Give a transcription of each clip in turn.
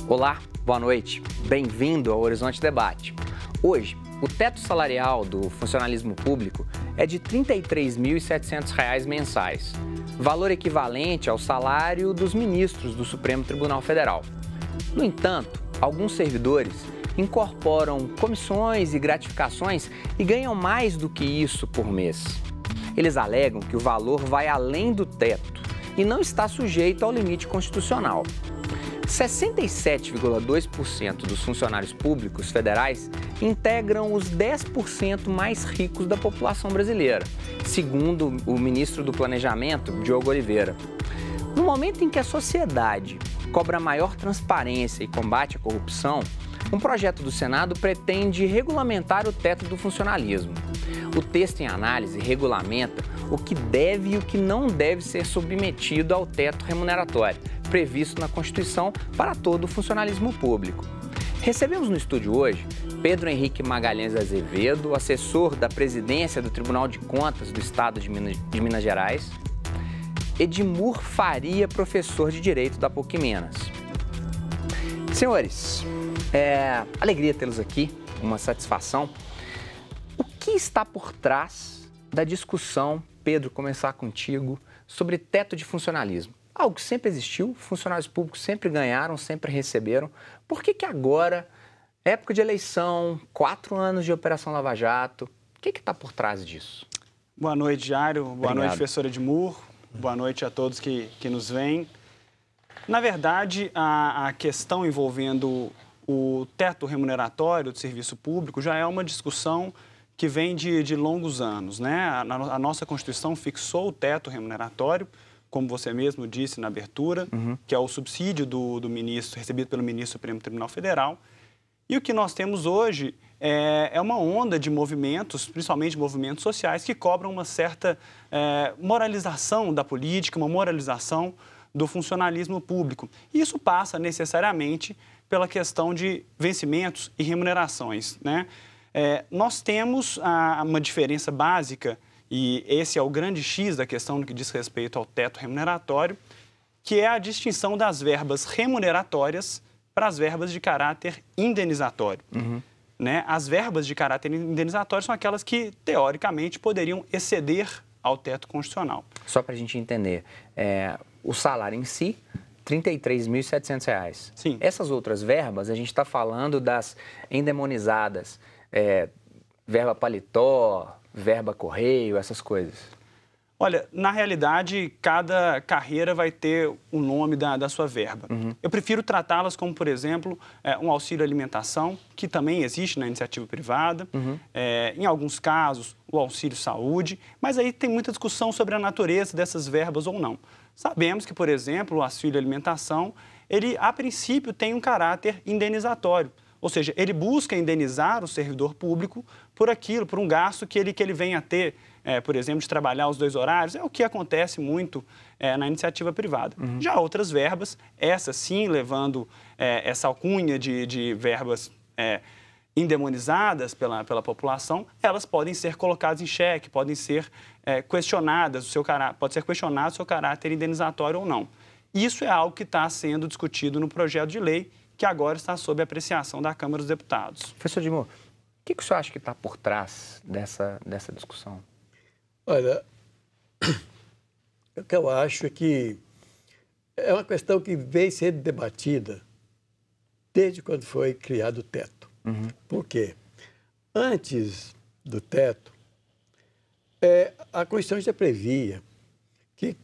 Olá, boa noite. Bem-vindo ao Horizonte Debate. Hoje, o teto salarial do funcionalismo público é de R$ 33.700 mensais, valor equivalente ao salário dos ministros do Supremo Tribunal Federal. No entanto, alguns servidores incorporam comissões e gratificações e ganham mais do que isso por mês. Eles alegam que o valor vai além do teto e não está sujeito ao limite constitucional. 67,2% dos funcionários públicos federais integram os 10% mais ricos da população brasileira, segundo o ministro do Planejamento, Diogo Oliveira. No momento em que a sociedade cobra maior transparência e combate à corrupção, um projeto do Senado pretende regulamentar o teto do funcionalismo. O texto em análise regulamenta o que deve e o que não deve ser submetido ao teto remuneratório, previsto na Constituição para todo o funcionalismo público. Recebemos no estúdio hoje Pedro Henrique Magalhães Azevedo, assessor da presidência do Tribunal de Contas do Estado de Minas Gerais, Edmur Faria, professor de Direito da PUC Minas. Senhores, alegria tê-los aqui, uma satisfação. O que está por trás da discussão, Pedro, começar contigo, sobre teto de funcionalismo? Algo que sempre existiu, funcionários públicos sempre ganharam, sempre receberam. Por que agora, época de eleição, 4 anos de Operação Lava Jato, o que está por trás disso? Boa noite, Jário. Boa Obrigado. Noite, professor Edmur. Boa noite a todos que nos veem. Na verdade, a questão envolvendo o teto remuneratório do serviço público já é uma discussão que vem de longos anos, né? A nossa Constituição fixou o teto remuneratório, como você mesmo disse na abertura, que é o subsídio do ministro, recebido pelo ministro do Supremo Tribunal Federal. E o que nós temos hoje é uma onda de movimentos, principalmente movimentos sociais, que cobram uma certa moralização da política, uma moralização do funcionalismo público. E isso passa necessariamente pela questão de vencimentos e remunerações, né? Nós temos uma diferença básica, e esse é o grande X da questão no que diz respeito ao teto remuneratório, que é a distinção das verbas remuneratórias para as verbas de caráter indenizatório. Né? As verbas de caráter indenizatório são aquelas que, teoricamente, poderiam exceder ao teto constitucional. Só para a gente entender, o salário em si, R$ 33.700. Sim. Essas outras verbas, a gente está falando das endemonizadas, verba paletó, verba correio, essas coisas. Olha, na realidade, cada carreira vai ter o nome da sua verba. Eu prefiro tratá-las como, por exemplo, um auxílio alimentação, que também existe na iniciativa privada, em alguns casos, o auxílio saúde, mas aí tem muita discussão sobre a natureza dessas verbas ou não. Sabemos que, por exemplo, o auxílio alimentação, ele, a princípio, tem um caráter indenizatório. Ou seja, ele busca indenizar o servidor público por aquilo, por um gasto que ele venha a ter, por exemplo, de trabalhar os 2 horários. É o que acontece muito na iniciativa privada. Já outras verbas, essas sim, levando essa alcunha de verbas endemonizadas pela população, elas podem ser colocadas em xeque, podem ser questionadas, pode ser questionado o seu caráter indenizatório ou não. Isso é algo que está sendo discutido no projeto de lei, que agora está sob apreciação da Câmara dos Deputados. Professor Edmur, o que o senhor acha que está por trás dessa discussão? Olha, o que eu acho é que é uma questão que vem sendo debatida desde quando foi criado o teto. Por quê? Antes do teto, a Constituição já previa que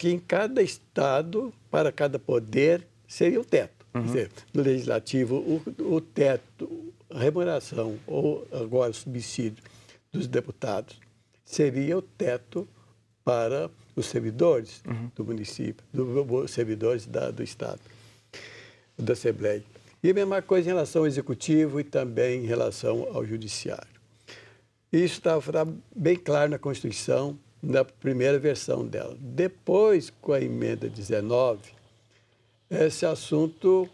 em cada estado, para cada poder, seria o teto. Quer dizer, no Legislativo, o teto, a remuneração, ou agora o subsídio dos deputados, seria o teto para os servidores do município, dos servidores do Estado, da Assembleia. E a mesma coisa em relação ao Executivo e também em relação ao Judiciário. Isso estava bem claro na Constituição, na primeira versão dela. Depois, com a emenda 19, esse assunto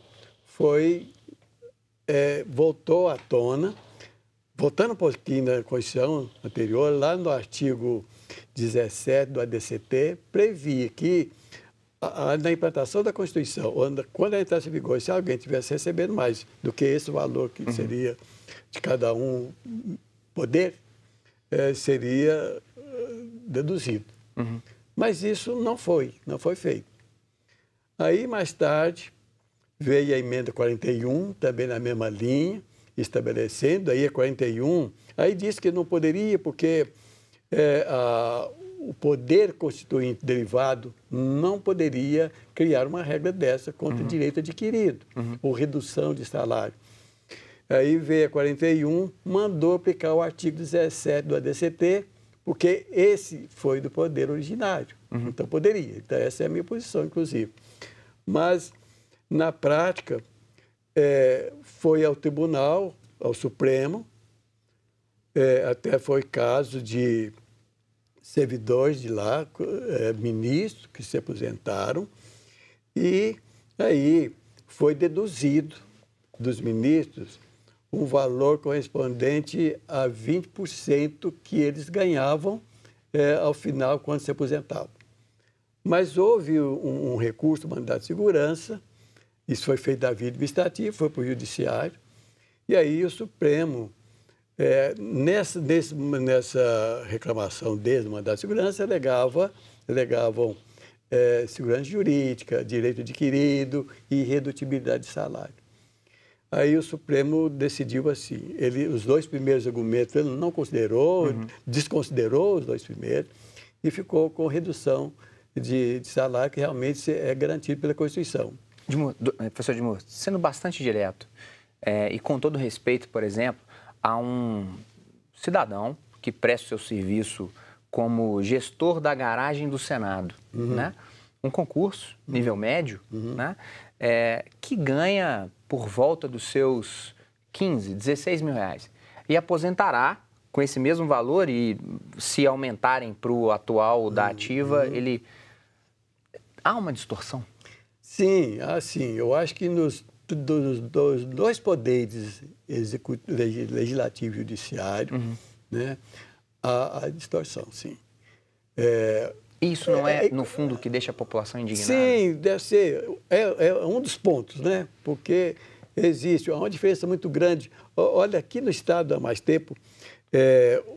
voltou à tona, voltando um pouquinho na Constituição anterior, lá no artigo 17 do ADCT, previa que Na implantação da Constituição, quando ela entrasse em vigor, se alguém tivesse recebendo mais do que esse valor que seria de cada um poder, seria deduzido. Mas isso não foi feito. Aí, mais tarde, veio a emenda 41, também na mesma linha, estabelecendo, aí a 41, aí disse que não poderia porque o poder constituinte derivado não poderia criar uma regra dessa contra direito adquirido, ou redução de salário. Aí veio a 41, mandou aplicar o artigo 17 do ADCT, porque esse foi do poder originário, então poderia. Então essa é a minha posição, inclusive. Mas, na prática, foi ao tribunal, ao Supremo, até foi caso de servidores de lá, ministros que se aposentaram, e aí foi deduzido dos ministros um valor correspondente a 20% que eles ganhavam ao final, quando se aposentavam. Mas houve um recurso, mandado de segurança, isso foi feito da via administrativa, foi para o judiciário, e aí o Supremo, nessa reclamação desde o mandado de segurança, alegavam segurança jurídica, direito adquirido e redutibilidade de salário. Aí o Supremo decidiu assim, os dois primeiros argumentos ele não considerou, desconsiderou os dois primeiros e ficou com redução de salário que realmente é garantido pela Constituição. Professor Edmur, sendo bastante direto e com todo respeito, por exemplo, a um cidadão que presta o seu serviço como gestor da garagem do Senado, né? Um concurso, nível médio, né? Que ganha por volta dos seus 15, 16 mil reais e aposentará com esse mesmo valor e se aumentarem para o atual da ativa, ele... Há uma distorção? Sim, assim, eu acho que dos dois poderes, legislativo e judiciário, né, há distorção, sim. Isso não é, no fundo, o que deixa a população indignada? Sim, deve ser. É um dos pontos, né? Porque existe uma diferença muito grande. Olha, aqui no Estado, há mais tempo,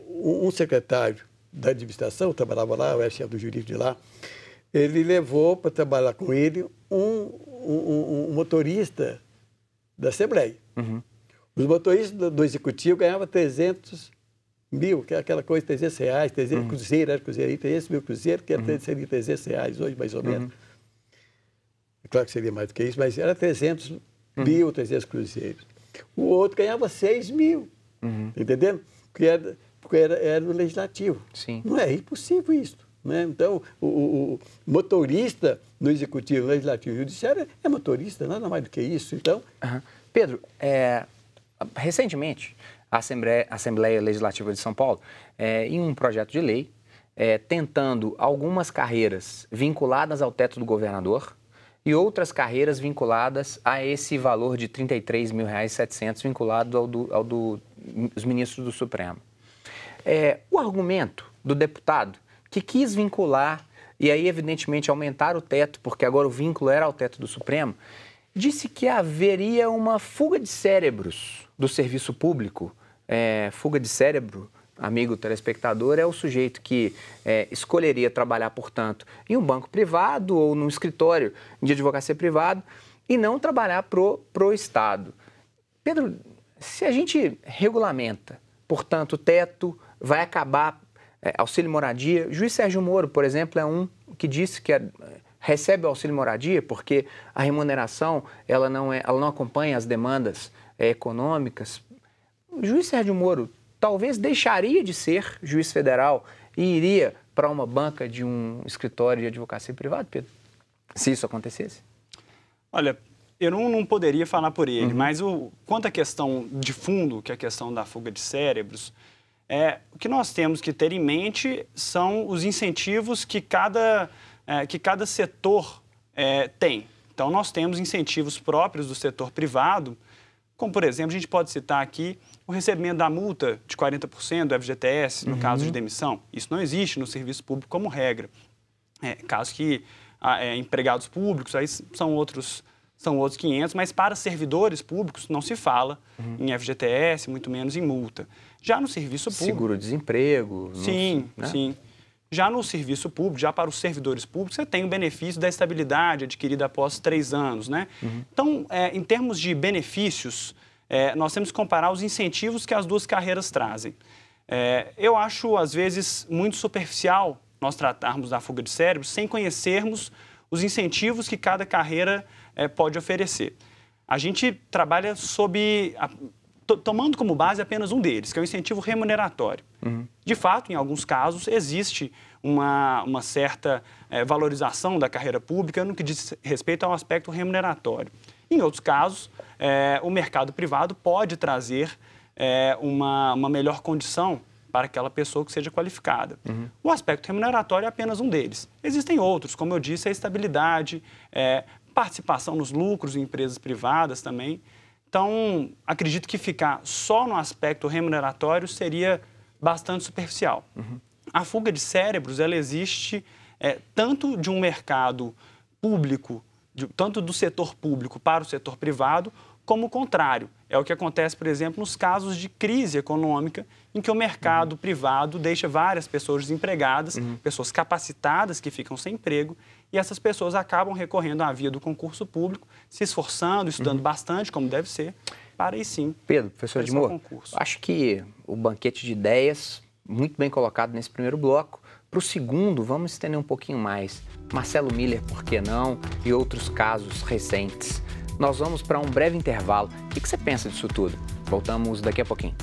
um secretário da administração, eu trabalhava lá, eu era chefe do jurídico de lá, ele levou para trabalhar com ele um motorista da Assembleia. Os motoristas do Executivo ganhavam 300 mil, que é aquela coisa, 300 reais, 300 cruzeiro, era cruzeiro aí, 300 mil cruzeiro, que seria 300 reais hoje, mais ou menos. Claro que seria mais do que isso, mas era 300 mil, 300 cruzeiros. O outro ganhava 6 mil, entendendo? Porque era no Legislativo. Sim. Não é impossível isso. Né? Então, o motorista no Executivo, no Legislativo e no Judiciário é motorista, nada mais do que isso. Então... Pedro, recentemente, a Assembleia Legislativa de São Paulo, em um projeto de lei, tentando algumas carreiras vinculadas ao teto do governador e outras carreiras vinculadas a esse valor de R$ 33.700 vinculado ao dos ministros do Supremo. O argumento do deputado que quis vincular e aí, evidentemente, aumentar o teto, porque agora o vínculo era ao teto do Supremo, disse que haveria uma fuga de cérebros do serviço público. Fuga de cérebro, amigo telespectador, é o sujeito que escolheria trabalhar, portanto, em um banco privado ou num escritório de advocacia privado e não trabalhar pro Estado. Pedro, se a gente regulamenta, portanto, o teto vai acabar, auxílio moradia, o juiz Sérgio Moro, por exemplo, é um que disse que recebe o auxílio moradia porque a remuneração ela não acompanha as demandas econômicas. O juiz Sérgio Moro talvez deixaria de ser juiz federal e iria para uma banca de um escritório de advocacia privada, Pedro? Se isso acontecesse? Olha, eu não poderia falar por ele, mas quanto à questão de fundo, que é a questão da fuga de cérebros, o que nós temos que ter em mente são os incentivos que cada setor tem. Então, nós temos incentivos próprios do setor privado, como, por exemplo, a gente pode citar aqui o recebimento da multa de 40% do FGTS, no caso de demissão. Isso não existe no serviço público como regra. Caso que empregados públicos, aí são outros 500, mas para servidores públicos não se fala em FGTS, muito menos em multa. Já no serviço público... Seguro-desemprego... Sim, né? Sim. Já no serviço público, já para os servidores públicos, você tem o benefício da estabilidade adquirida após 3 anos, né? Então, em termos de benefícios, nós temos que comparar os incentivos que as duas carreiras trazem. Eu acho, às vezes, muito superficial nós tratarmos da fuga de cérebros sem conhecermos os incentivos que cada carreira pode oferecer. A gente trabalha tomando como base apenas um deles, que é o incentivo remuneratório. De fato, em alguns casos, existe uma certa valorização da carreira pública no que diz respeito ao aspecto remuneratório. Em outros casos, o mercado privado pode trazer uma melhor condição para aquela pessoa que seja qualificada. O aspecto remuneratório é apenas um deles. Existem outros, como eu disse, a estabilidade, participação nos lucros em empresas privadas também. Então, acredito que ficar só no aspecto remuneratório seria bastante superficial. A fuga de cérebros, ela existe tanto de um mercado público, tanto do setor público para o setor privado, como o contrário. É o que acontece, por exemplo, nos casos de crise econômica, em que o mercado privado deixa várias pessoas desempregadas, pessoas capacitadas que ficam sem emprego, e essas pessoas acabam recorrendo à via do concurso público, se esforçando, estudando bastante, como deve ser, para aí sim... Pedro, professor Edmur, acho que o banquete de ideias, muito bem colocado nesse primeiro bloco. Para o segundo, vamos estender um pouquinho mais. Marcelo Miller, por que não? E outros casos recentes. Nós vamos para um breve intervalo. O que você pensa disso tudo? Voltamos daqui a pouquinho.